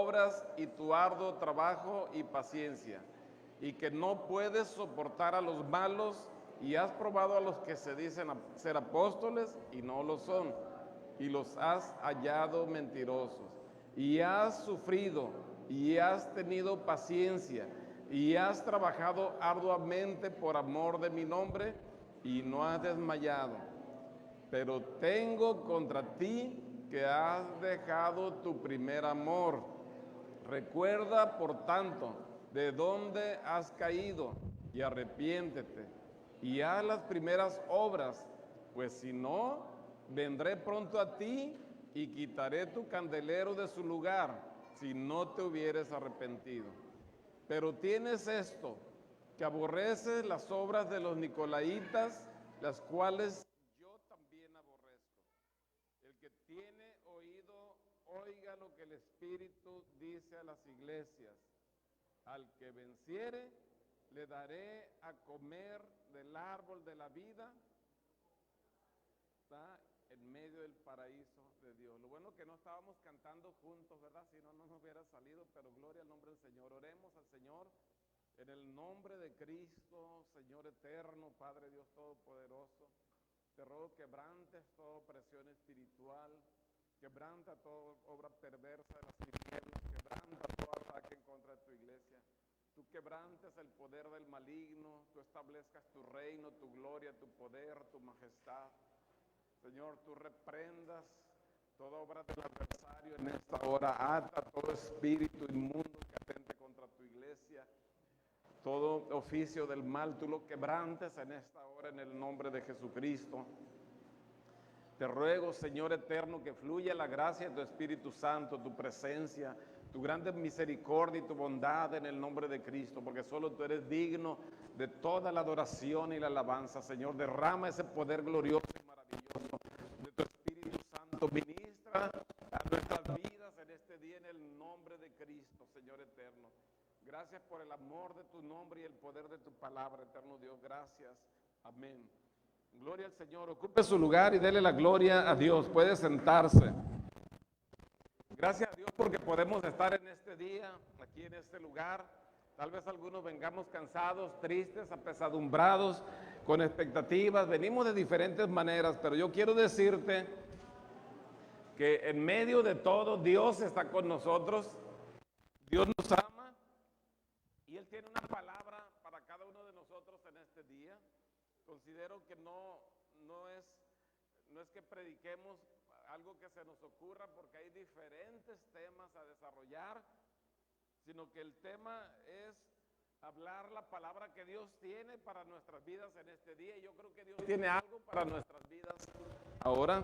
obras y tu arduo trabajo y paciencia, y que no puedes soportar a los malos, y has probado a los que se dicen ser apóstoles y no lo son, y los has hallado mentirosos, y has sufrido y has tenido paciencia, y has trabajado arduamente por amor de mi nombre, y no has desmayado. Pero tengo contra ti que has dejado tu primer amor. Recuerda, por tanto, de dónde has caído, y arrepiéntete, y haz las primeras obras, pues si no, vendré pronto a ti y quitaré tu candelero de su lugar, si no te hubieres arrepentido. Pero tienes esto, que aborreces las obras de los nicolaítas, las cuales yo también aborrezco. El que tiene oído, oiga lo que el Espíritu dice a las iglesias. Al que venciere, le daré a comer del árbol de la vida. Está en medio del paraíso de Dios. Lo bueno que no estábamos cantando juntos, ¿verdad? Si no, no nos hubiera salido, pero gloria al nombre del Señor. Oremos al Señor en el nombre de Cristo, Señor eterno, Padre Dios Todopoderoso. Te ruego quebrantes toda opresión espiritual, quebranta toda obra perversa de las tinieblas, quebranta todo ataque en contra de tu iglesia. Tú quebrantes el poder del maligno, tú establezcas tu reino, tu gloria, tu poder, tu majestad. Señor, tú reprendas toda obra del adversario en esta hora, ata todo espíritu inmundo que atente contra tu iglesia, todo oficio del mal, tú lo quebrantes en esta hora en el nombre de Jesucristo. Te ruego, Señor eterno, que fluya la gracia de tu Espíritu Santo, tu presencia, tu grande misericordia y tu bondad en el nombre de Cristo, porque solo tú eres digno de toda la adoración y la alabanza. Señor, derrama ese poder glorioso y maravilloso de tu Espíritu Santo. Ministra a nuestras vidas en este día en el nombre de Cristo, Señor eterno. Gracias por el amor de tu nombre y el poder de tu palabra, eterno Dios. Gracias. Amén. Gloria al Señor. Ocupe su lugar y dele la gloria a Dios. Puede sentarse. Gracias a Dios porque podemos estar en este día, aquí en este lugar. Tal vez algunos vengamos cansados, tristes, apesadumbrados, con expectativas. Venimos de diferentes maneras, pero yo quiero decirte que en medio de todo Dios está con nosotros. Dios nos ama y Él tiene una palabra para cada uno de nosotros en este día. Considero que no es que prediquemos algo que se nos ocurra, porque hay diferentes temas a desarrollar, sino que el tema es hablar la palabra que Dios tiene para nuestras vidas en este día. Y yo creo que Dios tiene algo para nuestras vidas ahora.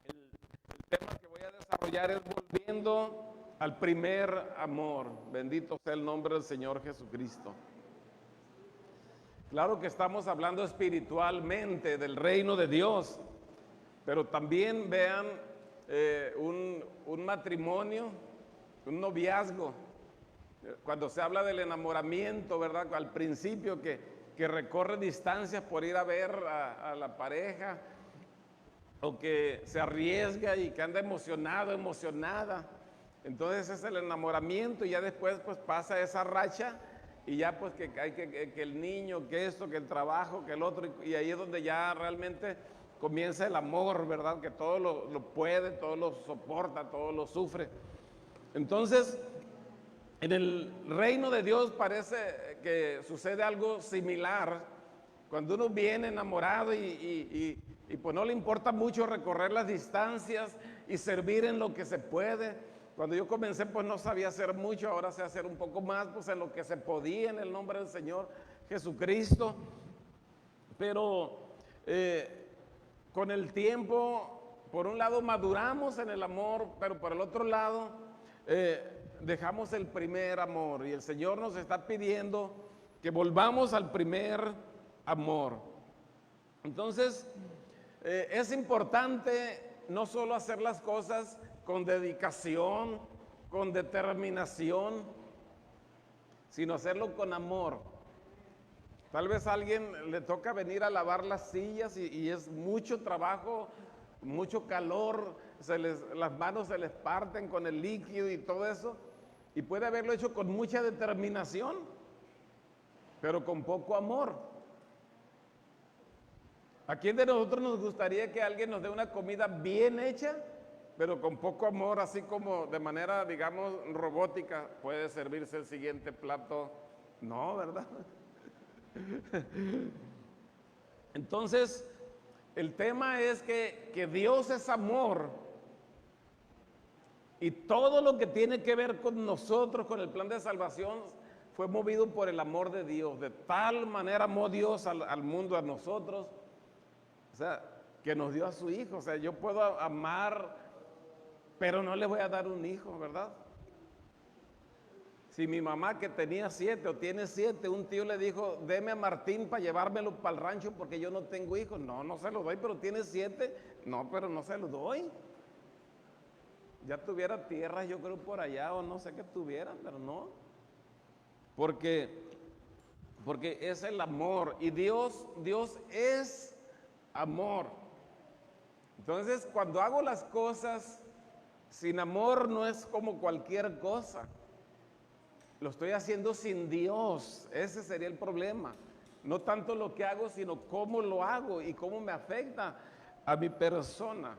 El tema que voy a desarrollar es volviendo al primer amor. Bendito sea el nombre del Señor Jesucristo. Claro que estamos hablando espiritualmente del reino de Dios, pero también vean un matrimonio, un noviazgo. Cuando se habla del enamoramiento, ¿verdad? Al principio que recorre distancias por ir a ver a la pareja, o que se arriesga y que anda emocionado, emocionada. Entonces es el enamoramiento y ya después pues pasa esa racha y ya pues que hay que el niño, que esto, que el trabajo, que el otro, y ahí es donde ya realmente comienza el amor, ¿verdad? Que todo lo puede, todo lo soporta, todo lo sufre. Entonces, en el reino de Dios parece que sucede algo similar. Cuando uno viene enamorado y pues no le importa mucho recorrer las distancias y servir en lo que se puede. Cuando yo comencé pues no sabía hacer mucho, ahora sé hacer un poco más pues en lo que se podía en el nombre del Señor Jesucristo. Pero con el tiempo, por un lado maduramos en el amor, pero por el otro lado dejamos el primer amor, y el Señor nos está pidiendo que volvamos al primer amor. Entonces es importante no solo hacer las cosas con dedicación, con determinación, sino hacerlo con amor. Tal vez a alguien le toca venir a lavar las sillas y es mucho trabajo, mucho calor, las manos se les parten con el líquido y todo eso, y puede haberlo hecho con mucha determinación, pero con poco amor. ¿A quién de nosotros nos gustaría que alguien nos dé una comida bien hecha, pero con poco amor, así como de manera, digamos, robótica, puede servirse el siguiente plato? No, ¿verdad? Entonces, el tema es que Dios es amor, y todo lo que tiene que ver con nosotros, con el plan de salvación, fue movido por el amor de Dios. De tal manera amó Dios al mundo, a nosotros, o sea, que nos dio a su Hijo. O sea, yo puedo amar, pero no le voy a dar un hijo, ¿verdad? Si mi mamá, que tenía 7 o tiene 7, un tío le dijo, deme a Martín para llevármelo para el rancho porque yo no tengo hijos. No, no se lo doy, pero tiene 7. No, pero no se lo doy. Ya tuviera tierras, yo creo, por allá, o no sé qué tuvieran, pero no. Porque es el amor, y Dios es amor. Entonces, cuando hago las cosas sin amor, no es como cualquier cosa. Lo estoy haciendo sin Dios. Ese sería el problema. No tanto lo que hago, sino cómo lo hago y cómo me afecta a mi persona.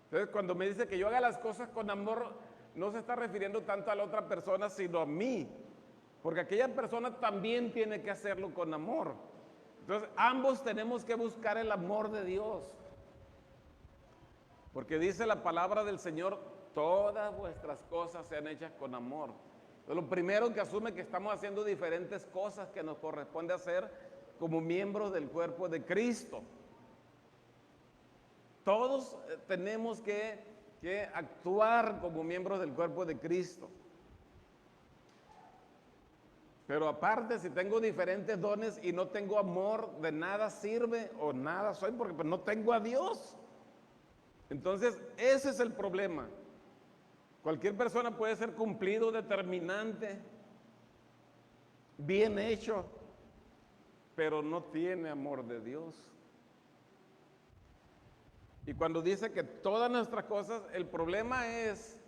Entonces, cuando me dice que yo haga las cosas con amor, no se está refiriendo tanto a la otra persona, sino a mí. Porque aquella persona también tiene que hacerlo con amor. Entonces, ambos tenemos que buscar el amor de Dios. Porque dice la palabra del Señor, todas vuestras cosas sean hechas con amor. Entonces, lo primero que asume que estamos haciendo diferentes cosas que nos corresponde hacer como miembros del cuerpo de Cristo. Todos tenemos que actuar como miembros del cuerpo de Cristo. Pero aparte, si tengo diferentes dones y no tengo amor, de nada sirve o nada soy, porque pues no tengo a Dios. Entonces, ese es el problema. Cualquier persona puede ser cumplido, determinante, bien hecho, pero no tiene amor de Dios. Y cuando dice que todas nuestras cosas, el problema es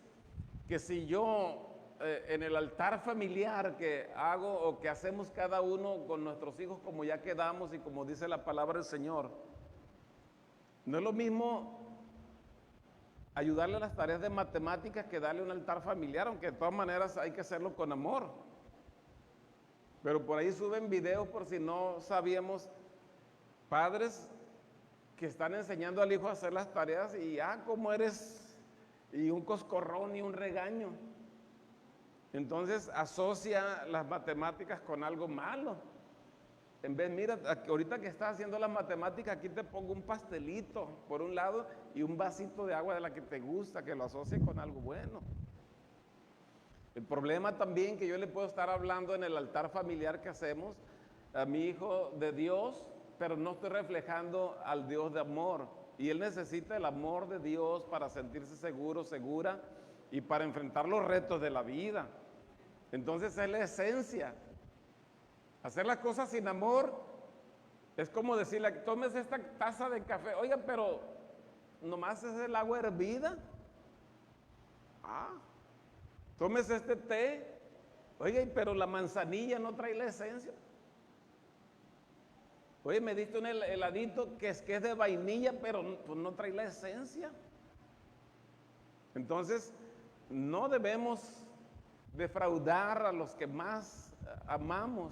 que si yo en el altar familiar que hago o que hacemos cada uno con nuestros hijos, como ya quedamos y como dice la palabra del Señor, no es lo mismo ayudarle a las tareas de matemáticas que darle un altar familiar, aunque de todas maneras hay que hacerlo con amor. Pero por ahí suben videos, por si no sabíamos, padres que están enseñando al hijo a hacer las tareas y cómo eres, y un coscorrón y un regaño. Entonces asocia las matemáticas con algo malo. En vez, mira, ahorita que estás haciendo las matemáticas, aquí te pongo un pastelito por un lado y un vasito de agua de la que te gusta, que lo asocie con algo bueno. El problema también que yo le puedo estar hablando en el altar familiar que hacemos a mi hijo de Dios, pero no estoy reflejando al Dios de amor. Y él necesita el amor de Dios para sentirse seguro, segura y para enfrentar los retos de la vida. Entonces es la esencia. Hacer las cosas sin amor es como decirle, tómese esta taza de café. Oiga, pero nomás es el agua hervida. Tómese este té. Oiga, pero la manzanilla no trae la esencia. Oye, me diste un heladito que es de vainilla, pero pues no trae la esencia. Entonces, no debemos defraudar a los que más amamos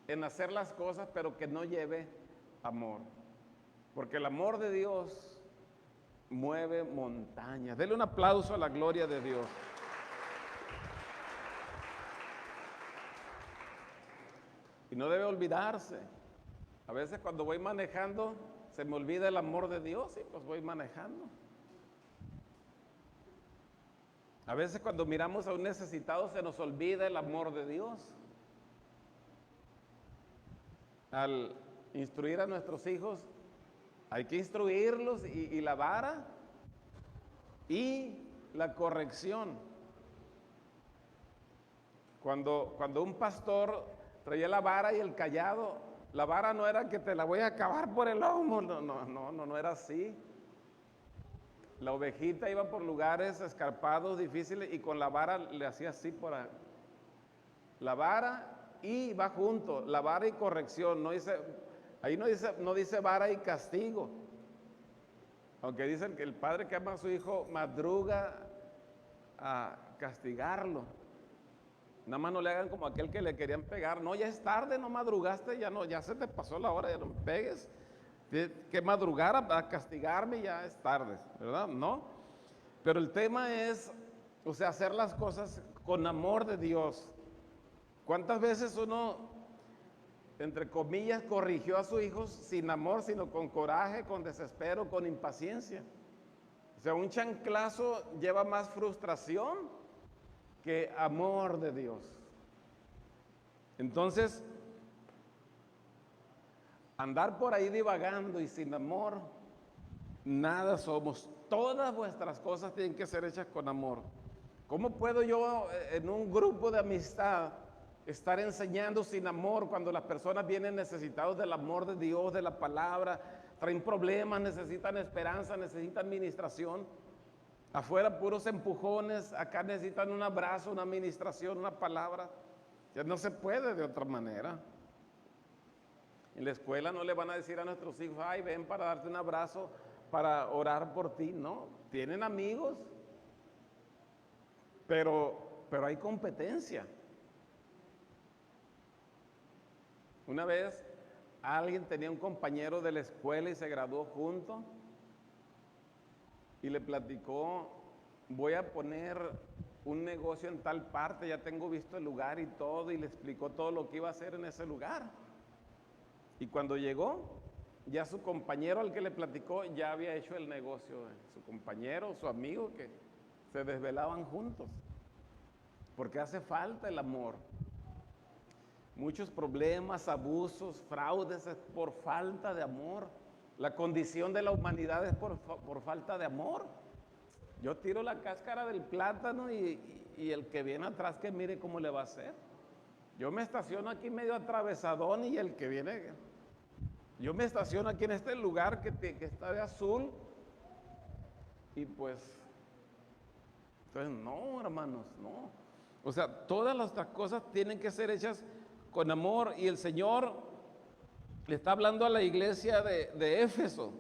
en hacer las cosas, pero que no lleve amor. Porque el amor de Dios mueve montañas. Dele un aplauso a la gloria de Dios. Y no debe olvidarse. A veces cuando voy manejando, se me olvida el amor de Dios y pues voy manejando. A veces cuando miramos a un necesitado se nos olvida el amor de Dios. Al instruir a nuestros hijos, hay que instruirlos y la vara y la corrección. Cuando un pastor traía la vara y el cayado, la vara no era que te la voy a acabar por el lomo, no era así. La ovejita iba por lugares escarpados, difíciles, y con la vara le hacía así por ahí. La vara y va junto, la vara y corrección, no dice, ahí no dice vara y castigo. Aunque dicen que el padre que ama a su hijo madruga a castigarlo. Nada más no le hagan como aquel que le querían pegar. No, ya es tarde, no madrugaste, ya no, ya se te pasó la hora, ya no me pegues. Tienes que madrugar a castigarme, ya es tarde, ¿verdad? No. Pero el tema es, o sea, hacer las cosas con amor de Dios. ¿Cuántas veces uno, entre comillas, corrigió a sus hijos sin amor, sino con coraje, con desespero, con impaciencia? O sea, un chanclazo lleva más frustración que amor de Dios. Entonces, andar por ahí divagando y sin amor, nada somos. Todas vuestras cosas tienen que ser hechas con amor. ¿Cómo puedo yo en un grupo de amistad estar enseñando sin amor cuando las personas vienen necesitados del amor de Dios, de la palabra, traen problemas, necesitan esperanza, necesitan administración? Afuera puros empujones, acá necesitan un abrazo, una administración, una palabra. Ya no se puede de otra manera. En la escuela no le van a decir a nuestros hijos, ay, ven para darte un abrazo, para orar por ti. No, tienen amigos, pero hay competencia. Una vez alguien tenía un compañero de la escuela y se graduó junto y le platicó, voy a poner un negocio en tal parte, ya tengo visto el lugar y todo, y le explicó todo lo que iba a hacer en ese lugar. Y cuando llegó, ya su compañero al que le platicó ya había hecho el negocio, su compañero, su amigo, que se desvelaban juntos, porque hace falta el amor. Muchos problemas, abusos, fraudes es por falta de amor. La condición de la humanidad es por falta de amor. Yo tiro la cáscara del plátano y el que viene atrás que mire cómo le va a hacer. Yo me estaciono aquí medio atravesadón y el que viene... Yo me estaciono aquí en este lugar que está de azul y pues... Entonces, no, hermanos, no. O sea, todas las cosas tienen que ser hechas con amor, y el Señor le está hablando a la iglesia de Éfeso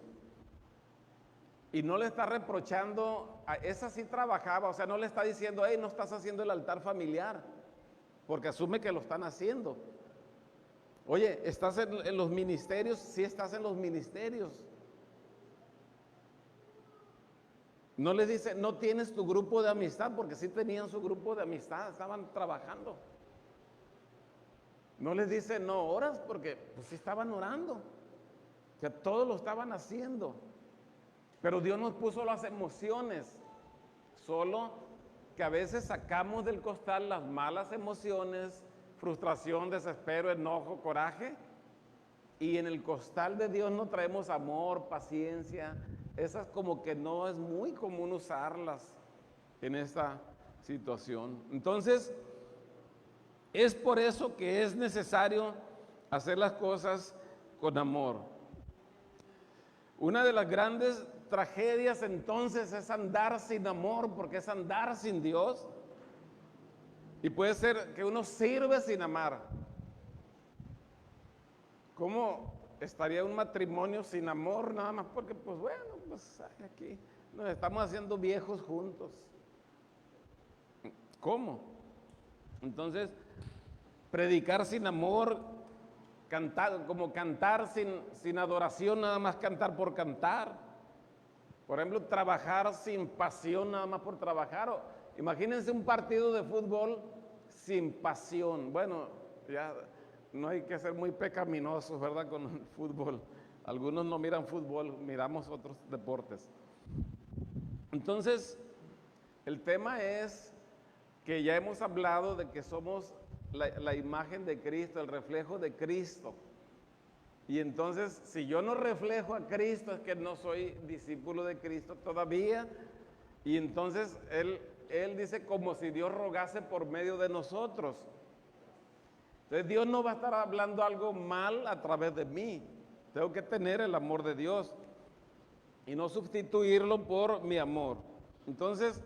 y no le está reprochando, esa sí trabajaba, o sea, no le está diciendo, hey, no estás haciendo el altar familiar, porque asume que lo están haciendo. Oye, ¿estás en los ministerios? Sí, estás en los ministerios. No les dice, no tienes tu grupo de amistad, porque sí tenían su grupo de amistad, estaban trabajando. No les dice, no oras, porque pues sí estaban orando. O sea, todos lo estaban haciendo. Pero Dios nos puso las emociones. Solo que a veces sacamos del costal las malas emociones, frustración, desespero, enojo, coraje. Y en el costal de Dios no traemos amor, paciencia. Esas como que no es muy común usarlas en esta situación. Entonces, es por eso que es necesario hacer las cosas con amor. Una de las grandes tragedias entonces es andar sin amor, porque es andar sin Dios. Y puede ser que uno sirve sin amar. ¿Cómo estaría un matrimonio sin amor? Nada más porque, pues bueno, pues aquí nos estamos haciendo viejos juntos. ¿Cómo? Entonces, predicar sin amor, cantar, como cantar sin adoración, nada más cantar por cantar. Por ejemplo, trabajar sin pasión, nada más por trabajar. Imagínense un partido de fútbol sin pasión. Bueno, ya no hay que ser muy pecaminosos, ¿verdad? Con el fútbol. Algunos no miran fútbol, miramos otros deportes. Entonces, el tema es que ya hemos hablado de que somos la imagen de Cristo, el reflejo de Cristo. Y entonces, si yo no reflejo a Cristo, es que no soy discípulo de Cristo todavía. Y entonces Él dice como si Dios rogase por medio de nosotros. Entonces Dios no va a estar hablando algo mal a través de mí. Tengo que tener el amor de Dios. y no sustituirlo por mi amor. Entonces,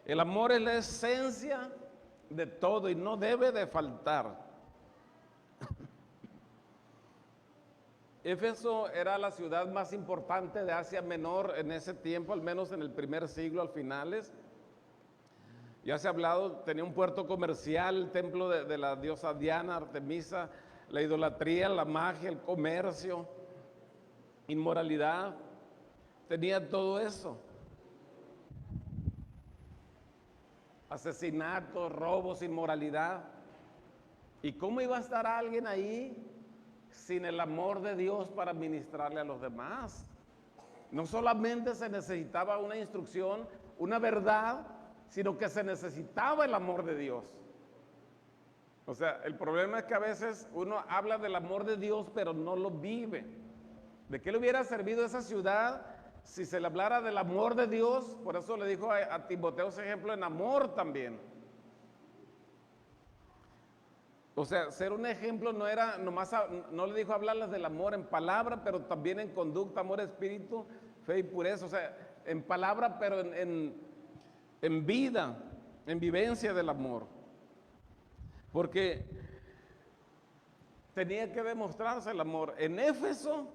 el amor es la esencia de todo y no debe de faltar. Éfeso era la ciudad más importante de Asia Menor en ese tiempo, al menos en el primer siglo, al finales. Ya se ha hablado, tenía un puerto comercial, el templo de la diosa Diana, Artemisa, la idolatría, la magia, el comercio, inmoralidad, tenía todo eso. Asesinatos, robos, inmoralidad. ¿Y cómo iba a estar alguien ahí sin el amor de Dios para ministrarle a los demás? No solamente se necesitaba una instrucción, una verdad, sino que se necesitaba el amor de Dios. O sea, el problema es que a veces uno habla del amor de Dios, pero no lo vive. ¿De qué le hubiera servido a esa ciudad si se le hablara del amor de Dios? Por eso le dijo a Timoteo ese ejemplo en amor también. O sea, ser un ejemplo no era nomás, no le dijo hablarles del amor en palabra, pero también en conducta, amor, espíritu, fe y pureza. O sea, en palabra, pero en vida, en vivencia del amor. Porque tenía que demostrarse el amor. En Éfeso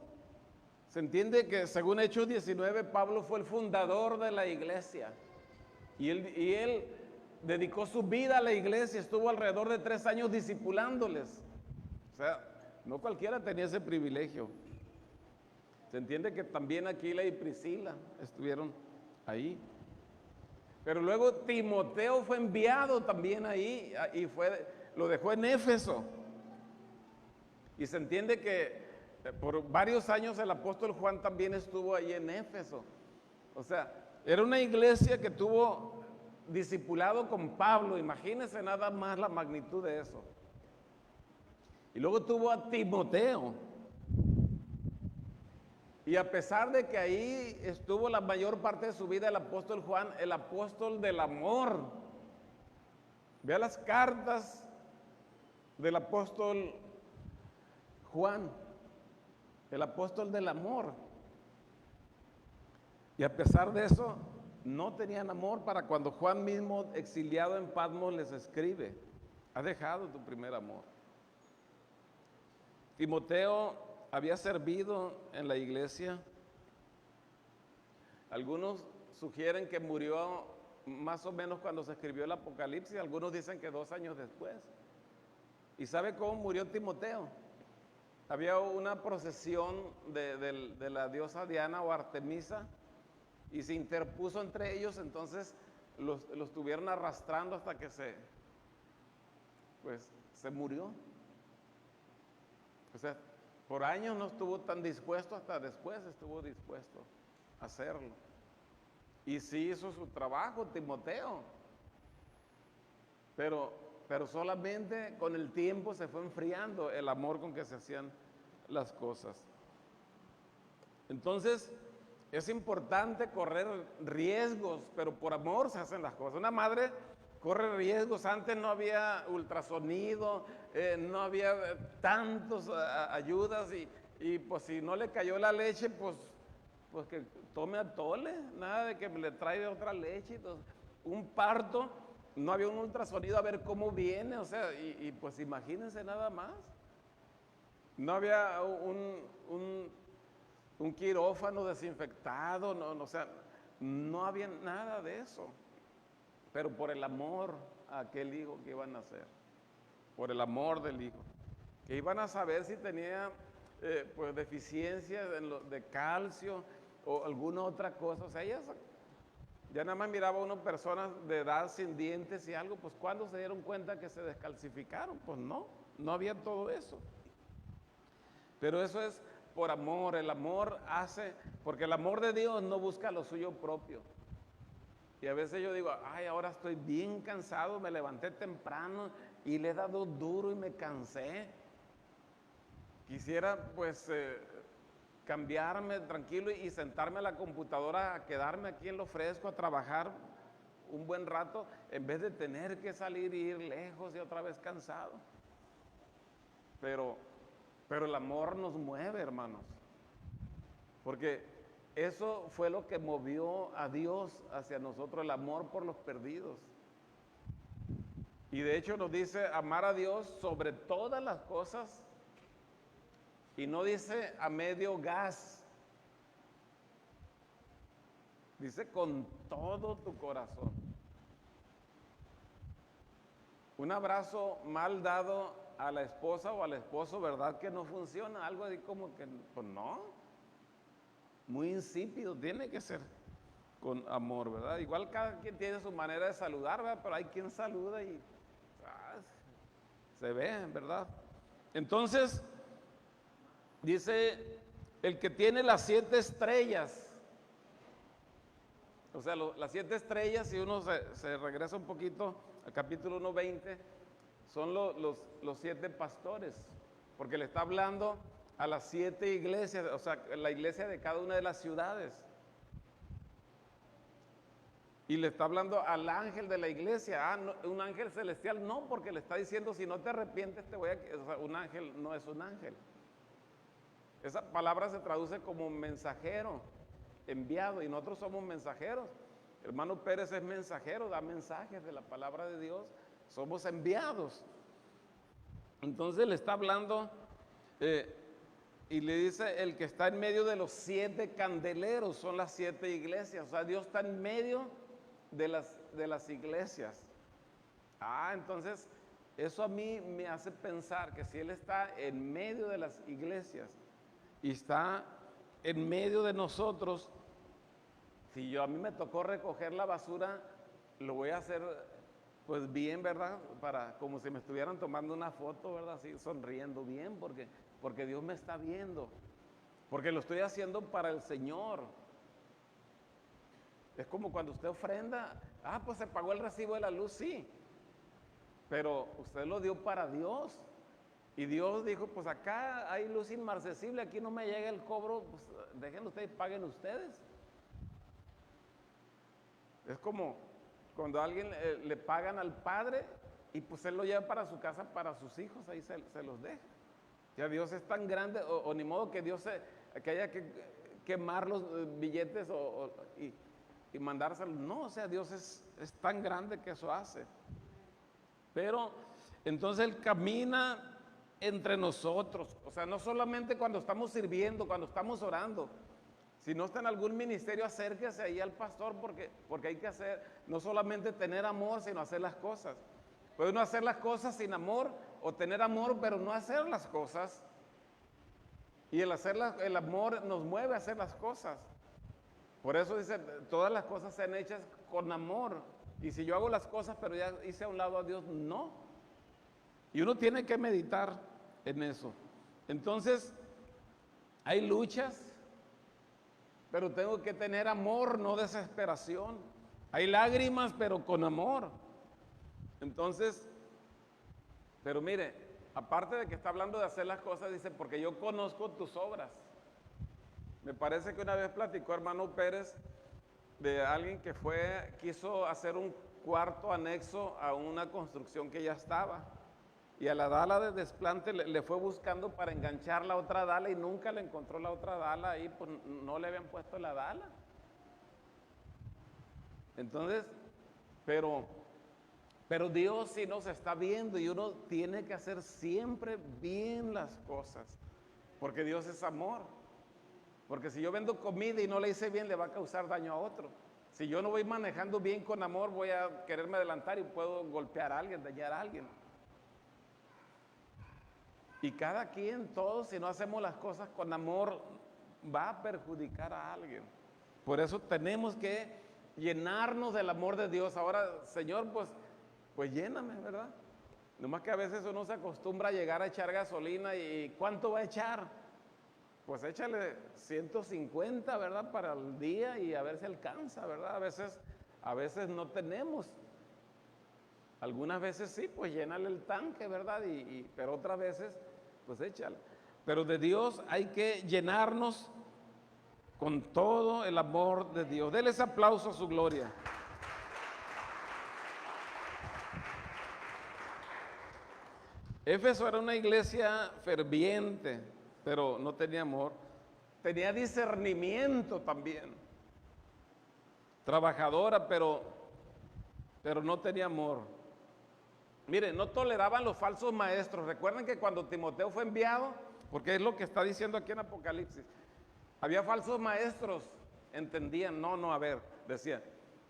se entiende que según Hechos 19, Pablo fue el fundador de la iglesia. Y él dedicó su vida a la iglesia, estuvo alrededor de 3 años discipulándoles. O sea, no cualquiera tenía ese privilegio. Se entiende que también Aquila y Priscila estuvieron ahí. Pero luego Timoteo fue enviado también ahí y lo dejó en Éfeso. Y se entiende que por varios años el apóstol Juan también estuvo ahí en Éfeso. O sea, era una iglesia que tuvo discipulado con Pablo, imagínense nada más la magnitud de eso. Y luego tuvo a Timoteo. Y a pesar de que ahí estuvo la mayor parte de su vida el apóstol Juan, el apóstol del amor. Vea las cartas del apóstol Juan, el apóstol del amor. Y a pesar de eso, no tenían amor para cuando Juan mismo, exiliado en Patmos, les escribe: has dejado tu primer amor. Timoteo había servido en la iglesia. Algunos sugieren que murió más o menos cuando se escribió el Apocalipsis, algunos dicen que 2 años después. ¿Y sabe cómo murió Timoteo? Había una procesión de la diosa Diana o Artemisa y se interpuso entre ellos, entonces los tuvieron arrastrando hasta que se murió. O sea, por años no estuvo tan dispuesto, hasta después estuvo dispuesto a hacerlo. Y sí hizo su trabajo Timoteo, pero solamente con el tiempo se fue enfriando el amor con que se hacían las cosas. Entonces, es importante correr riesgos, pero por amor se hacen las cosas. Una madre corre riesgos. Antes no había ultrasonido, no había tantas ayudas y pues si no le cayó la leche, pues que tome atole, nada de que le traiga otra leche. Entonces, un parto, no había un ultrasonido a ver cómo viene, o sea, y pues imagínense nada más. No había un quirófano desinfectado, no, o sea, no había nada de eso. Pero por el amor a aquel hijo que iban a hacer, por el amor del hijo, que iban a saber si tenía pues deficiencias de calcio o alguna otra cosa. O sea, ya nada más miraba a una persona de edad sin dientes y algo, pues ¿cuándo se dieron cuenta que se descalcificaron? Pues no había todo eso. Pero eso es por amor. El amor hace, porque el amor de Dios no busca lo suyo propio. Y a veces yo digo, ay, ahora estoy bien cansado, me levanté temprano y le he dado duro y me cansé. Quisiera pues cambiarme tranquilo y sentarme a la computadora, a quedarme aquí en lo fresco, a trabajar un buen rato, en vez de tener que salir e ir lejos y otra vez cansado. Pero el amor nos mueve, hermanos. Porque eso fue lo que movió a Dios hacia nosotros, el amor por los perdidos. Y de hecho nos dice amar a Dios sobre todas las cosas, y no dice a medio gas, dice con todo tu corazón. Un abrazo mal dado a la esposa o al esposo, ¿verdad que no funciona? Algo así como que, pues no, muy insípido, tiene que ser con amor, ¿verdad? Igual cada quien tiene su manera de saludar, ¿verdad? Pero hay quien saluda y se ve, ¿verdad? Entonces, dice, el que tiene las 7 estrellas, o sea, las 7 estrellas, si uno se regresa un poquito al capítulo 1:20, son los 7 pastores, porque le está hablando a las 7 iglesias, o sea, la iglesia de cada una de las ciudades. Y le está hablando al ángel de la iglesia, no, un ángel celestial, no, porque le está diciendo, si no te arrepientes, o sea, un ángel no es un ángel. Esa palabra se traduce como mensajero, enviado, y nosotros somos mensajeros. Hermano Pérez es mensajero, da mensajes de la palabra de Dios, somos enviados. Entonces le está hablando y le dice, el que está en medio de los 7 candeleros, son las 7 iglesias, o sea, Dios está en medio de las iglesias. Entonces, eso a mí me hace pensar que si Él está en medio de las iglesias y está en medio de nosotros, si a mí me tocó recoger la basura, lo voy a hacer pues bien, ¿verdad? Como si me estuvieran tomando una foto, ¿verdad? Así sonriendo bien, porque Dios me está viendo, porque lo estoy haciendo para el Señor. Es como cuando usted ofrenda, pues se pagó el recibo de la luz, sí, pero usted lo dio para Dios. Y Dios dijo, pues acá hay luz inmarcesible, aquí no me llega el cobro, pues déjenlo ustedes, paguen ustedes. Es como cuando a alguien le pagan al padre y pues él lo lleva para su casa, para sus hijos, ahí se los deja. Ya Dios es tan grande, o ni modo que Dios que haya que quemar los billetes y mandárselos. No, o sea, Dios es tan grande que eso hace. Pero entonces Él camina entre nosotros, o sea, no solamente cuando estamos sirviendo, cuando estamos orando. Si no está en algún ministerio, acérquese ahí al pastor, porque hay que hacer, no solamente tener amor, sino hacer las cosas. Puede uno hacer las cosas sin amor, o tener amor, pero no hacer las cosas. Y el amor nos mueve a hacer las cosas. Por eso dice, todas las cosas sean hechas con amor. Y si yo hago las cosas, pero ya hice a un lado a Dios, no. Y uno tiene que meditar en eso. Entonces, hay luchas, pero tengo que tener amor, no desesperación. Hay lágrimas, pero con amor. Entonces, pero mire, aparte de que está hablando de hacer las cosas, dice, porque yo conozco tus obras. Me parece que una vez platicó hermano Pérez de alguien que quiso hacer un cuarto anexo a una construcción que ya estaba. Y a la dala de desplante le fue buscando para enganchar la otra dala y nunca le encontró la otra dala ahí, pues no le habían puesto la dala. Entonces, pero Dios sí nos está viendo y uno tiene que hacer siempre bien las cosas, porque Dios es amor. Porque si yo vendo comida y no la hice bien, le va a causar daño a otro. Si yo no voy manejando bien con amor, voy a quererme adelantar y puedo golpear a alguien, dañar a alguien. Y cada quien, todos, si no hacemos las cosas con amor, va a perjudicar a alguien. Por eso tenemos que llenarnos del amor de Dios. Ahora, Señor, pues lléname, ¿verdad? Nomás que a veces uno se acostumbra a llegar a echar gasolina y ¿cuánto va a echar? Pues échale 150, ¿verdad? Para el día y a ver si alcanza, ¿verdad? A veces no tenemos. Algunas veces sí, pues llénale el tanque, ¿verdad? Pero otras veces, pues échale. Pero de Dios hay que llenarnos con todo el amor de Dios. Denle ese aplauso a su gloria. Éfeso era una iglesia ferviente, pero no tenía amor. tenía discernimiento también. Trabajadora, pero no tenía amor. Miren, no toleraban los falsos maestros. Recuerden que cuando Timoteo fue enviado, porque es lo que está diciendo aquí en Apocalipsis, había falsos maestros, entendían, a ver, decían,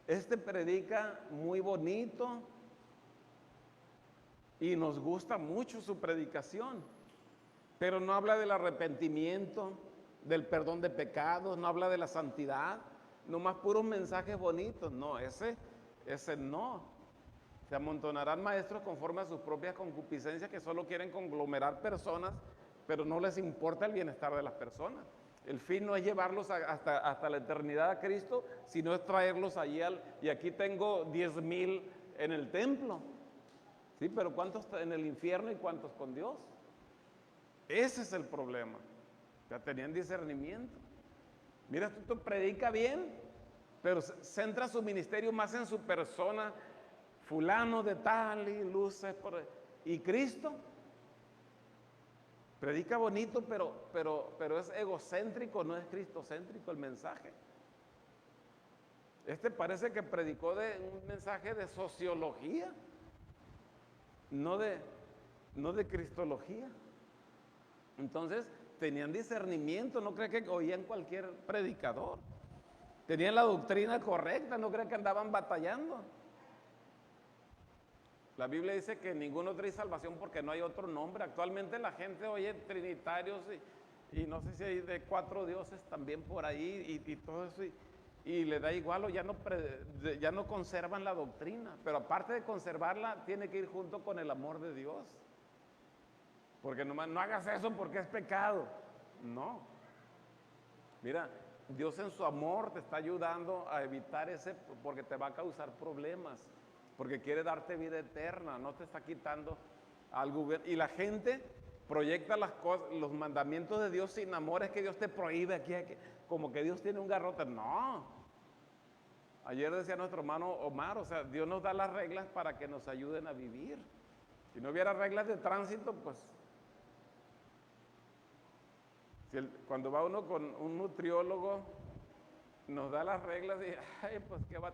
este predica muy bonito y nos gusta mucho su predicación, pero no habla del arrepentimiento, del perdón de pecados, no habla de la santidad, nomás puros mensajes bonitos. No, ese no. Se amontonarán maestros conforme a sus propias concupiscencias, que solo quieren conglomerar personas, pero no les importa el bienestar de las personas. El fin no es llevarlos hasta la eternidad a Cristo, sino es traerlos allí y aquí tengo 10,000 en el templo. Sí, pero ¿cuántos en el infierno y cuántos con Dios? Ese es el problema. Ya tenían discernimiento. Mira, tú predica bien, pero centra su ministerio más en su persona, fulano de tal y luces y Cristo. Predica bonito, pero es egocéntrico, no es cristocéntrico el mensaje. Parece que predicó de un mensaje de sociología, no de cristología. Entonces, tenían discernimiento, no cree que oían cualquier predicador. Tenían la doctrina correcta, no cree que andaban batallando. La Biblia dice que ninguno trae salvación porque no hay otro nombre. Actualmente la gente oye trinitarios y no sé si hay de 4 dioses también por ahí y todo eso y le da igual o ya no conservan la doctrina. Pero aparte de conservarla, tiene que ir junto con el amor de Dios. Porque nomás no hagas eso porque es pecado. No. Mira, Dios en su amor te está ayudando a evitar porque te va a causar problemas. Porque quiere darte vida eterna, no te está quitando algo. Y la gente proyecta las cosas, los mandamientos de Dios sin amor, es que Dios te prohíbe aquí, como que Dios tiene un garrote. No. Ayer decía nuestro hermano Omar, o sea, Dios nos da las reglas para que nos ayuden a vivir. Si no hubiera reglas de tránsito, pues, cuando va uno con un nutriólogo, nos da las reglas y,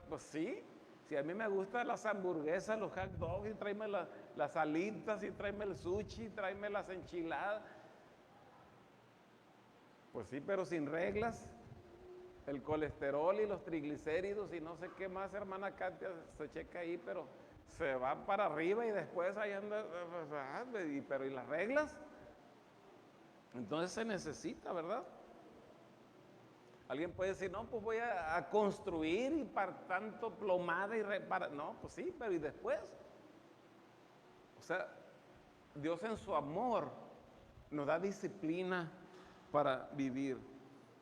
pues sí. Si a mí me gustan las hamburguesas, los hot dogs, y tráeme las alitas, y tráeme el sushi, y tráeme las enchiladas. Pues sí, pero sin reglas. El colesterol y los triglicéridos y no sé qué más, hermana Katia, se checa ahí, pero se va para arriba y después ahí anda, pero ¿y las reglas? Entonces se necesita, ¿verdad? Alguien puede decir, no, pues voy a construir y para tanto plomada y reparar. No, pues sí, pero ¿y después? O sea, Dios en su amor nos da disciplina para vivir.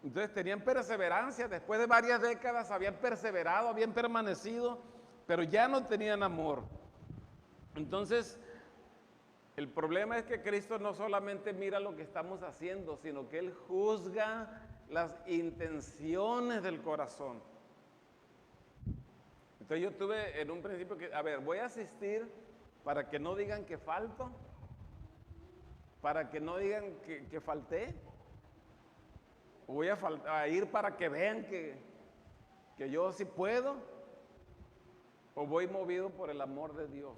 Entonces tenían perseverancia, después de varias décadas habían perseverado, habían permanecido, pero ya no tenían amor. Entonces, el problema es que Cristo no solamente mira lo que estamos haciendo, sino que Él juzga las intenciones del corazón. Entonces yo tuve en un principio que, voy a asistir para que no digan que falto, para que no digan que falté, o voy a ir para que vean que yo sí puedo, o voy movido por el amor de Dios.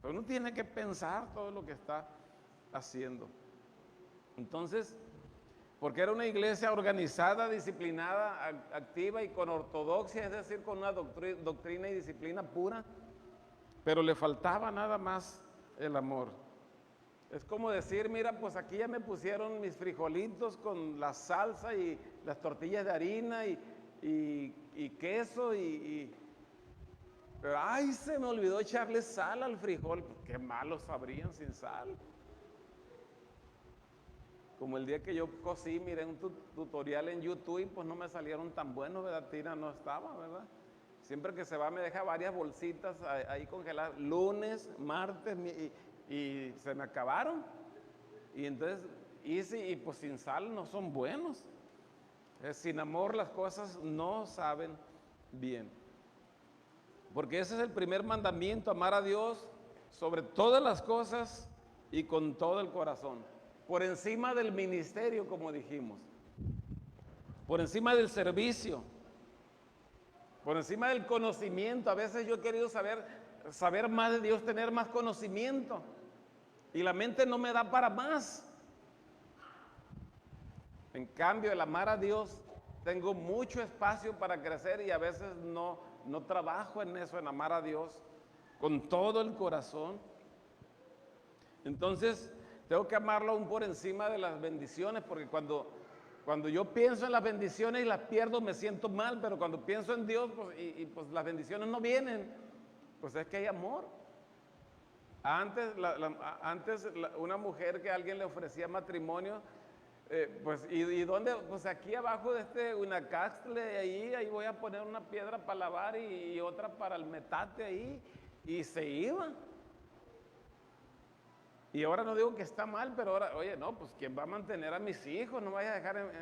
Pero uno tiene que pensar todo lo que está haciendo. Entonces, porque era una iglesia organizada, disciplinada, activa y con ortodoxia, es decir, con una doctrina y disciplina pura, pero le faltaba nada más el amor. Es como decir, mira, pues aquí ya me pusieron mis frijolitos con la salsa y las tortillas de harina y queso pero ay, se me olvidó echarle sal al frijol. Qué malos sabrían sin sal. Como el día que yo cocí, miré un tutorial en YouTube y pues no me salieron tan buenos, ¿verdad? Tina no estaba, ¿verdad? Siempre que se va me deja varias bolsitas ahí congeladas, lunes, martes, y se me acabaron. Y entonces hice, y pues sin sal no son buenos. Sin amor las cosas no saben bien. Porque ese es el primer mandamiento, amar a Dios sobre todas las cosas y con todo el corazón. Por encima del ministerio, como dijimos. por encima del servicio, por encima del conocimiento. A veces yo he querido saber más de Dios, tener más conocimiento, y la mente no me da para más. En cambio, el amar a Dios, tengo mucho espacio para crecer, y a veces no trabajo en eso, en amar a Dios con todo el corazón. Entonces, tengo que amarlo aún por encima de las bendiciones, porque cuando yo pienso en las bendiciones y las pierdo, me siento mal, pero cuando pienso en Dios, pues las bendiciones no vienen, pues es que hay amor. Antes, una mujer que alguien le ofrecía matrimonio, pues, ¿y dónde? Pues aquí abajo de Unacaxtle, ahí voy a poner una piedra para lavar y otra para el metate ahí, y se iba. Y ahora no digo que está mal, pero ahora, oye, no, pues ¿quién va a mantener a mis hijos? No me vaya a dejar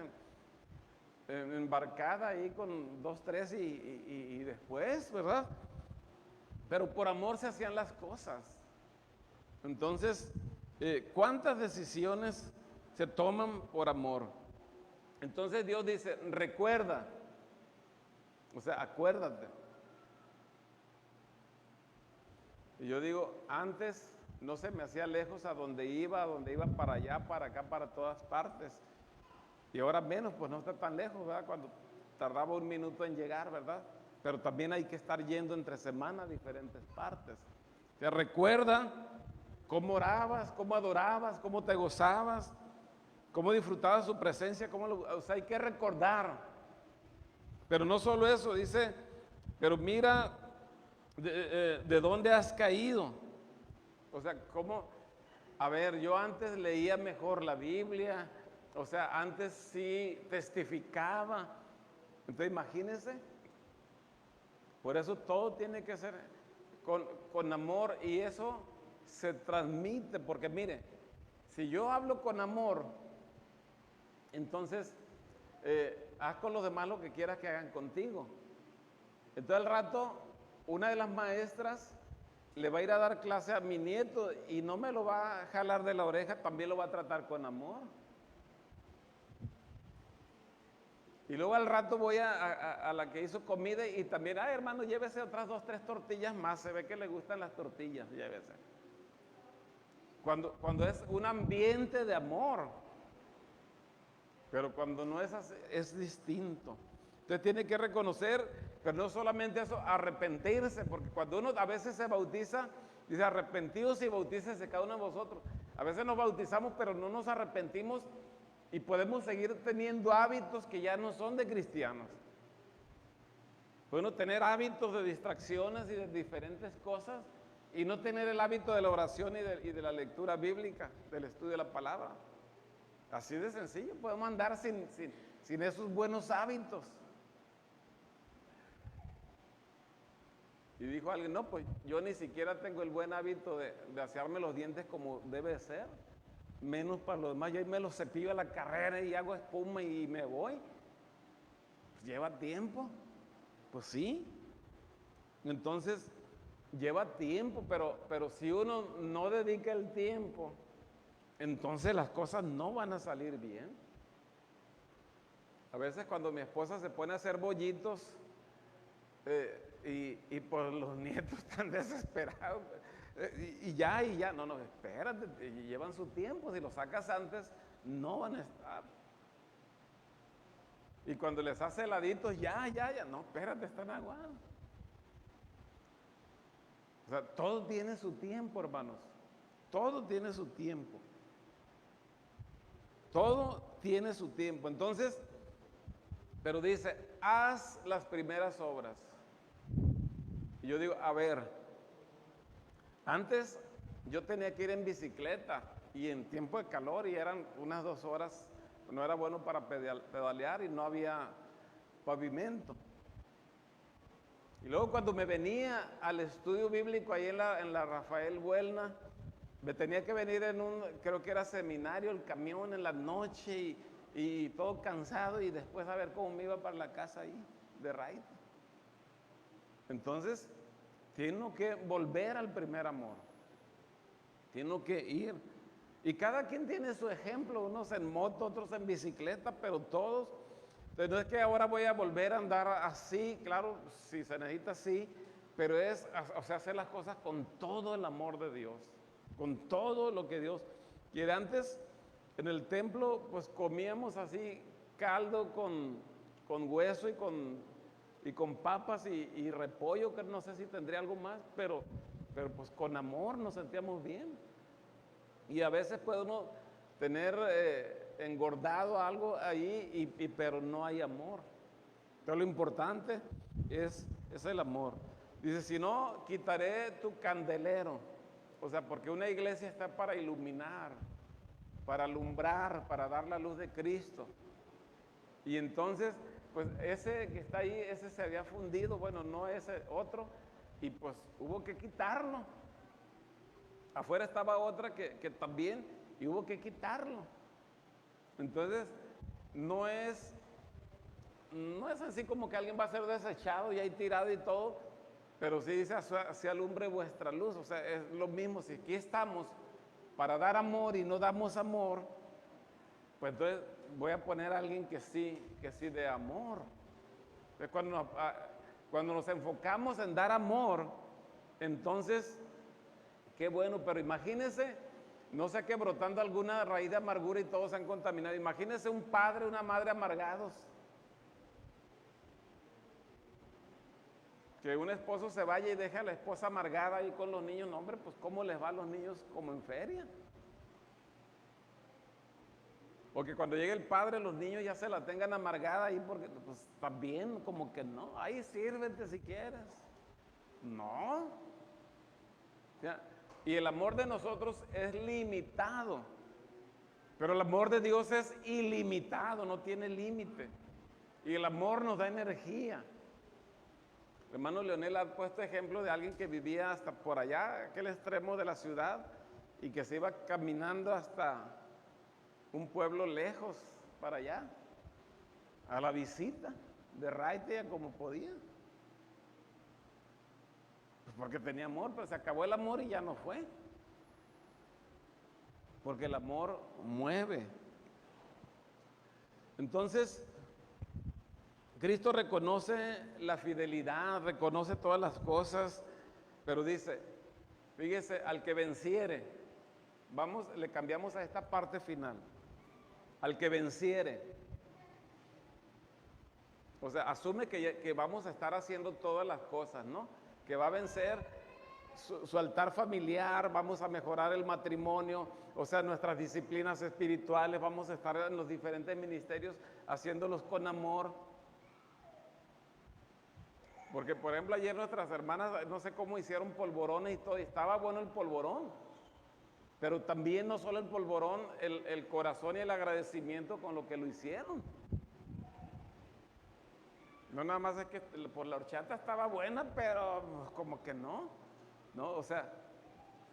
embarcada ahí con 2, 3 y después, ¿verdad? Pero por amor se hacían las cosas. Entonces, ¿cuántas decisiones se toman por amor? Entonces Dios dice, recuerda, o sea, acuérdate. Y yo digo, antes no se me hacía lejos a donde iba para allá, para acá, para todas partes. Y ahora menos, pues no está tan lejos, ¿verdad? Cuando tardaba 1 minuto en llegar, ¿verdad? Pero también hay que estar yendo entre semanas a diferentes partes. Te recuerda cómo orabas, cómo adorabas, cómo te gozabas, cómo disfrutabas su presencia, o sea, hay que recordar. Pero no solo eso, dice, pero mira de dónde has caído. O sea, a ver, yo antes leía mejor la Biblia, o sea, antes sí testificaba. Entonces imagínense, por eso todo tiene que ser con amor, y eso se transmite, porque mire, si yo hablo con amor, entonces haz con los demás lo que quieras que hagan contigo. Entonces al rato, una de las maestras le va a ir a dar clase a mi nieto y no me lo va a jalar de la oreja, también lo va a tratar con amor. Y luego al rato voy a la que hizo comida y también, hermano, llévese otras 2, 3 tortillas más, se ve que le gustan las tortillas, llévese. Cuando es un ambiente de amor, pero cuando no es así, es distinto. Usted tiene que reconocer, pero no solamente eso, arrepentirse, porque cuando uno a veces se bautiza, dice arrepentidos y bautícese cada uno de vosotros. A veces nos bautizamos, pero no nos arrepentimos y podemos seguir teniendo hábitos que ya no son de cristianos. Podemos tener hábitos de distracciones y de diferentes cosas y no tener el hábito de la oración y de la lectura bíblica, del estudio de la palabra. Así de sencillo, podemos andar sin esos buenos hábitos. Y dijo alguien, no, pues yo ni siquiera tengo el buen hábito de asearme los dientes como debe ser, menos para los demás. Yo ahí me los cepillo a la carrera y hago espuma y me voy. Pues lleva tiempo. Pues sí. Entonces, lleva tiempo, pero si uno no dedica el tiempo, entonces las cosas no van a salir bien. A veces cuando mi esposa se pone a hacer bollitos, y por los nietos están desesperados, y ya, no, espérate, llevan su tiempo, si lo sacas antes, no van a estar. Y cuando les hace heladitos, ya, no, espérate, están aguados. O sea, todo tiene su tiempo, hermanos, todo tiene su tiempo. Todo tiene su tiempo. Entonces, pero dice, haz las primeras obras. Y yo digo, a ver, antes yo tenía que ir en bicicleta y en tiempo de calor y eran unas 2 horas, no era bueno para pedalear y no había pavimento. Y luego cuando me venía al estudio bíblico ahí en la Rafael Buelna, me tenía que venir creo que era seminario, el camión en la noche y todo cansado, y después a ver cómo me iba para la casa ahí de raíz. Entonces, tengo que volver al primer amor. Tengo que ir. Y cada quien tiene su ejemplo, unos en moto, otros en bicicleta, pero todos Entonces no es que ahora voy a volver a andar así, claro, si se necesita así, pero es, o sea, hacer las cosas con todo el amor de Dios, con todo lo que Dios quiere. Antes en el templo pues comíamos así caldo con hueso y con papas y repollo, que no sé si tendría algo más, pero pues con amor nos sentíamos bien. Y a veces puede uno tener engordado algo ahí, pero no hay amor. Pero lo importante es el amor. Dice, si no, quitaré tu candelero. O sea, porque una iglesia está para iluminar, para alumbrar, para dar la luz de Cristo. Y entonces, pues ese que está ahí, ese se había fundido, bueno, no ese otro, y pues hubo que quitarlo. Afuera estaba otra que también, y hubo que quitarlo. Entonces, no es así como que alguien va a ser desechado y ahí tirado y todo, pero sí dice, así alumbre vuestra luz. O sea, es lo mismo, si aquí estamos para dar amor y no damos amor, pues entonces voy a poner a alguien que sí dé amor. Entonces, cuando nos enfocamos en dar amor, entonces, qué bueno, pero imagínense, no sé qué, brotando alguna raíz de amargura y todos se han contaminado. Imagínense un padre, una madre amargados. Que un esposo se vaya y deje a la esposa amargada ahí con los niños. No, hombre, pues ¿cómo les va a los niños? Como en feria. O que cuando llegue el padre, los niños ya se la tengan amargada ahí, porque pues también como que no, ahí sírvete si quieres. No. Ya. Y el amor de nosotros es limitado, pero el amor de Dios es ilimitado, no tiene límite. Y el amor nos da energía. El hermano Leonel ha puesto ejemplo de alguien que vivía hasta por allá, aquel extremo de la ciudad, y que se iba caminando hasta un pueblo lejos para allá, a la visita de Raitea como podía. Pues porque tenía amor, pero se acabó el amor y ya no fue. Porque el amor mueve. Entonces, Cristo reconoce la fidelidad, reconoce todas las cosas, pero dice, fíjese, al que venciere, le cambiamos a esta parte final, al que venciere. O sea, asume que vamos a estar haciendo todas las cosas, ¿no? Que va a vencer su altar familiar, vamos a mejorar el matrimonio, o sea, nuestras disciplinas espirituales, vamos a estar en los diferentes ministerios haciéndolos con amor. Porque, por ejemplo, ayer nuestras hermanas, no sé cómo hicieron polvorones y todo, y estaba bueno el polvorón. Pero también no solo el polvorón, el corazón y el agradecimiento con lo que lo hicieron. No nada más es que por la horchata estaba buena, pero como que no. No, o sea,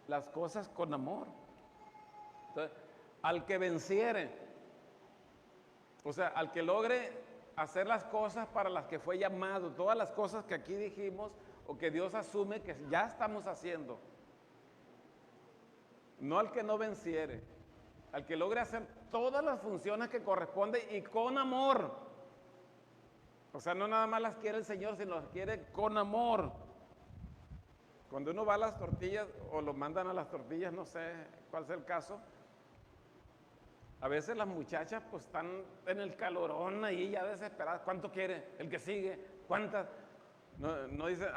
las cosas con amor. Entonces, al que venciere, o sea, al que logre hacer las cosas para las que fue llamado, todas las cosas que aquí dijimos o que Dios asume que ya estamos haciendo. No al que no venciere, al que logre hacer todas las funciones que corresponden y con amor. O sea, no nada más las quiere el Señor, sino las quiere con amor. Cuando uno va a las tortillas o lo mandan a las tortillas, no sé cuál es el caso, a veces las muchachas pues están en el calorón ahí ya desesperadas. ¿Cuánto quiere? El que sigue. ¿Cuántas? No dice,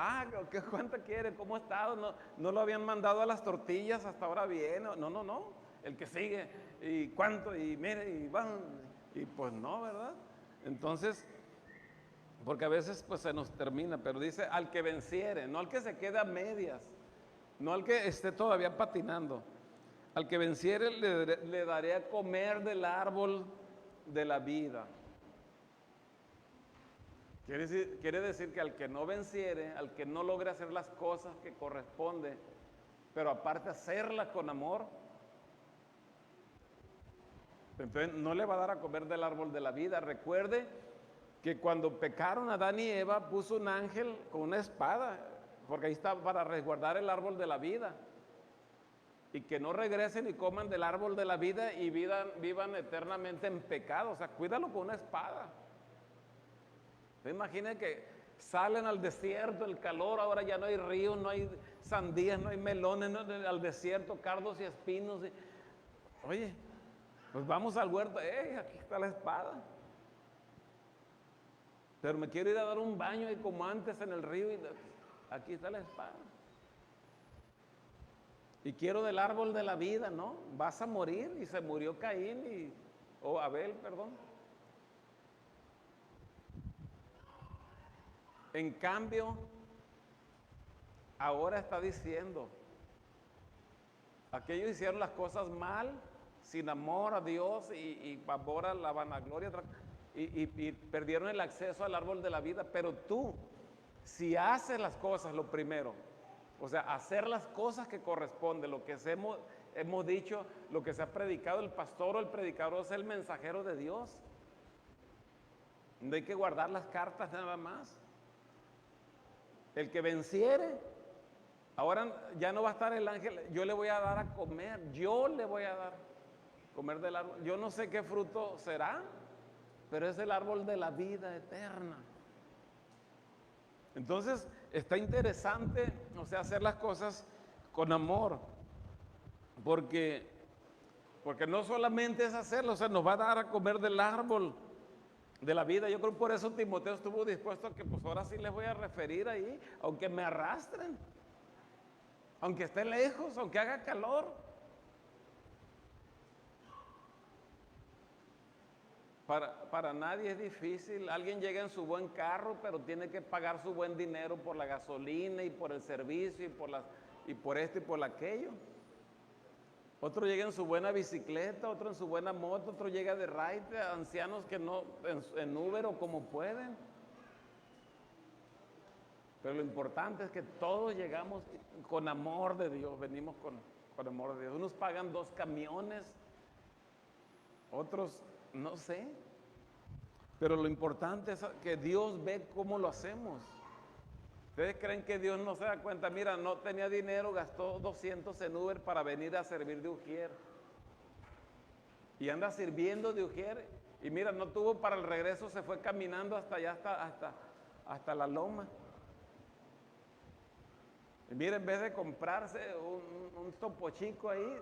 ¿cuánto quiere? ¿Cómo ha estado? No lo habían mandado a las tortillas, hasta ahora viene. No. El que sigue. ¿Y cuánto? Y mire, y van. Y pues no, ¿verdad? Entonces, porque a veces pues se nos termina, pero dice al que venciere, no al que se quede a medias, no al que esté todavía patinando. Al que venciere le daré a comer del árbol de la vida. Quiere decir que al que no venciere, al que no logre hacer las cosas que corresponde, pero aparte hacerlas con amor, entonces no le va a dar a comer del árbol de la vida. Recuerde que cuando pecaron Adán y Eva, puso un ángel con una espada, porque ahí está para resguardar el árbol de la vida. Y que no regresen y coman del árbol de la vida y vivan eternamente en pecado. O sea, cuídalo con una espada. Te imaginas que salen al desierto, el calor, ahora ya no hay ríos, no hay sandías, no hay melones, al desierto, cardos y espinos. Oye, pues vamos al huerto, aquí está la espada. Pero me quiero ir a dar un baño y como antes en el río, y aquí está la espada. Y quiero del árbol de la vida, ¿no? Vas a morir, y se murió Caín, o Abel, perdón. En cambio, ahora está diciendo, aquellos hicieron las cosas mal, sin amor a Dios y amor a la vanagloria, y perdieron el acceso al árbol de la vida. Pero tú, si haces las cosas, lo primero, o sea, hacer las cosas que corresponden, lo que hemos dicho, lo que se ha predicado, el pastor o el predicador es el mensajero de Dios. No hay que guardar las cartas nada más. El que venciere, ahora ya no va a estar el ángel, yo le voy a dar a comer, yo le voy a dar a comer del árbol. Yo no sé qué fruto será, pero es el árbol de la vida eterna. Entonces, está interesante, o sea, hacer las cosas con amor, porque no solamente es hacerlo, o sea, nos va a dar a comer del árbol de la vida. Yo creo que por eso Timoteo estuvo dispuesto a que pues ahora sí les voy a referir ahí, aunque me arrastren, aunque esté lejos, aunque haga calor. Para nadie es difícil. Alguien llega en su buen carro, pero tiene que pagar su buen dinero por la gasolina y por el servicio y por esto y por aquello. Otro llega en su buena bicicleta, otro en su buena moto, otro llega de ride, ancianos que no, en Uber o como pueden. Pero lo importante es que todos llegamos con amor de Dios, venimos con amor de Dios. Unos pagan 2 camiones, otros no sé. Pero lo importante es que Dios ve cómo lo hacemos. ¿Ustedes creen que Dios no se da cuenta? Mira, no tenía dinero, gastó 200 en Uber para venir a servir de ujier. Y anda sirviendo de ujier. Y mira, no tuvo para el regreso, se fue caminando hasta allá, hasta la loma. Y mira, en vez de comprarse un topo chico ahí,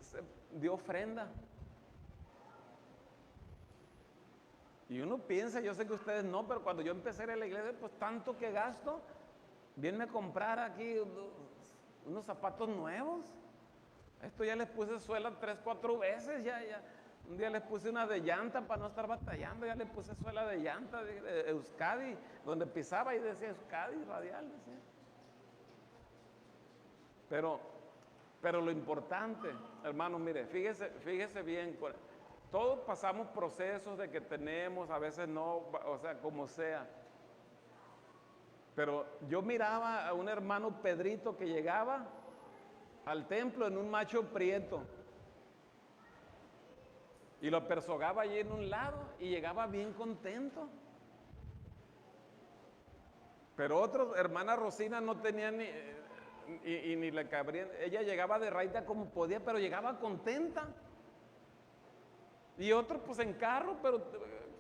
se dio ofrenda. Y uno piensa, yo sé que ustedes no, pero cuando yo empecé a ir a la iglesia, pues tanto que gasto, vienme a comprar aquí unos zapatos nuevos. Esto ya les puse suela 3, 4 veces, ya. Un día les puse una de llanta para no estar batallando, ya les puse suela de llanta de Euskadi, donde pisaba y decía Euskadi radial, decía. Pero lo importante, hermanos, mire, fíjese bien. Todos pasamos procesos de que tenemos, a veces no, o sea, como sea. Pero yo miraba a un hermano Pedrito que llegaba al templo en un macho prieto. Y lo persogaba allí en un lado y llegaba bien contento. Pero otra hermana Rosina no tenía ni le cabría. Ella llegaba de raita como podía, pero llegaba contenta. Y otro pues en carro, pero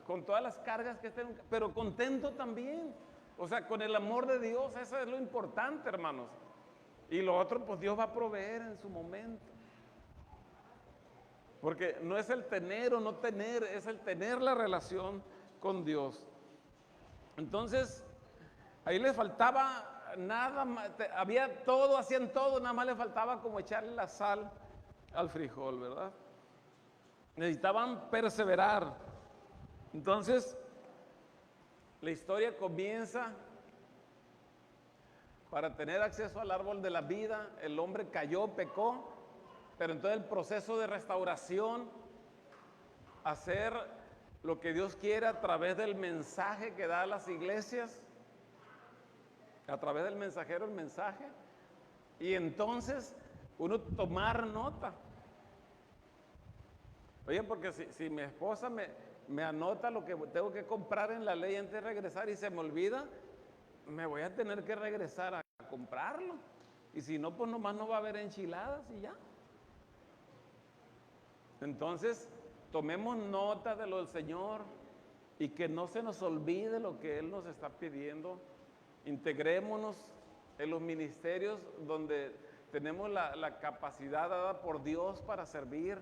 con todas las cargas que estén, pero contento también. O sea, con el amor de Dios, eso es lo importante, hermanos. Y lo otro, pues Dios va a proveer en su momento. Porque no es el tener o no tener, es el tener la relación con Dios. Entonces, ahí les faltaba nada más, había todo, hacían todo, nada más le faltaba como echarle la sal al frijol, ¿verdad? Necesitaban perseverar. Entonces, la historia comienza. Para tener acceso al árbol de la vida, el hombre cayó, pecó, pero entonces el proceso de restauración, hacer lo que Dios quiere a través del mensaje que da a las iglesias, a través del mensajero el mensaje, y entonces uno tomar nota. Oye, porque si mi esposa me anota lo que tengo que comprar en la ley antes de regresar y se me olvida, me voy a tener que regresar a comprarlo. Y si no, pues nomás no va a haber enchiladas y ya. Entonces, tomemos nota de lo del Señor. y que no se nos olvide lo que Él nos está pidiendo. Integrémonos en los ministerios donde tenemos la capacidad dada por Dios para servir.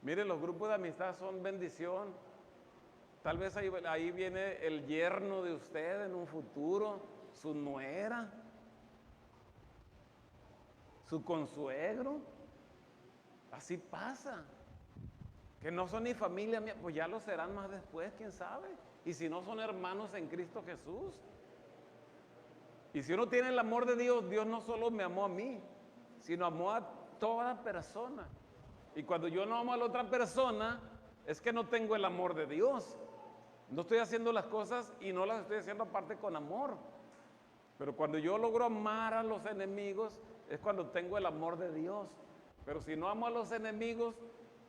Miren, los grupos de amistad son bendición. Tal vez ahí viene el yerno de usted en un futuro, su nuera, su consuegro. Así pasa. Que no son ni familia mía, pues ya lo serán más después, quién sabe. Y si no, son hermanos en Cristo Jesús. Y si uno tiene el amor de Dios, Dios no solo me amó a mí, sino amó a toda persona. Y cuando yo no amo a la otra persona, es que no tengo el amor de Dios. No estoy haciendo las cosas y no las estoy haciendo aparte con amor. Pero cuando yo logro amar a los enemigos, es cuando tengo el amor de Dios. Pero si no amo a los enemigos,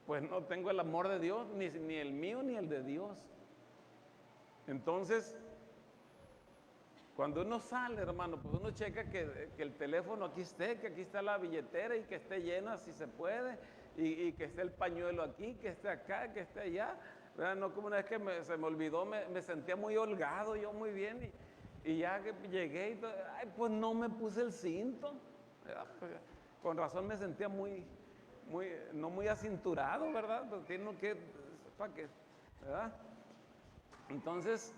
pues no tengo el amor de Dios, ni el mío ni el de Dios. Entonces, cuando uno sale, hermano, pues uno checa que el teléfono aquí esté, que aquí está la billetera y que esté llena si se puede, y que esté el pañuelo aquí, que esté acá, que esté allá. ¿Verdad? No como una vez que se me olvidó, me sentía muy holgado, yo muy bien, y ya que llegué, y todo, ay, pues no me puse el cinto. Pues, con razón me sentía no muy acinturado, ¿verdad? Pues tiene que, ¿verdad? Entonces,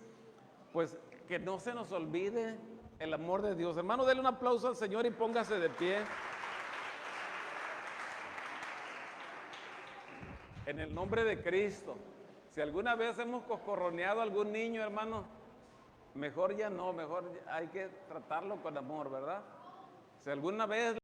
pues que no se nos olvide el amor de Dios. Hermano, denle un aplauso al Señor y póngase de pie. En el nombre de Cristo. Si alguna vez hemos coscorroneado a algún niño, hermano, mejor ya no, mejor hay que tratarlo con amor, ¿verdad? Si alguna vez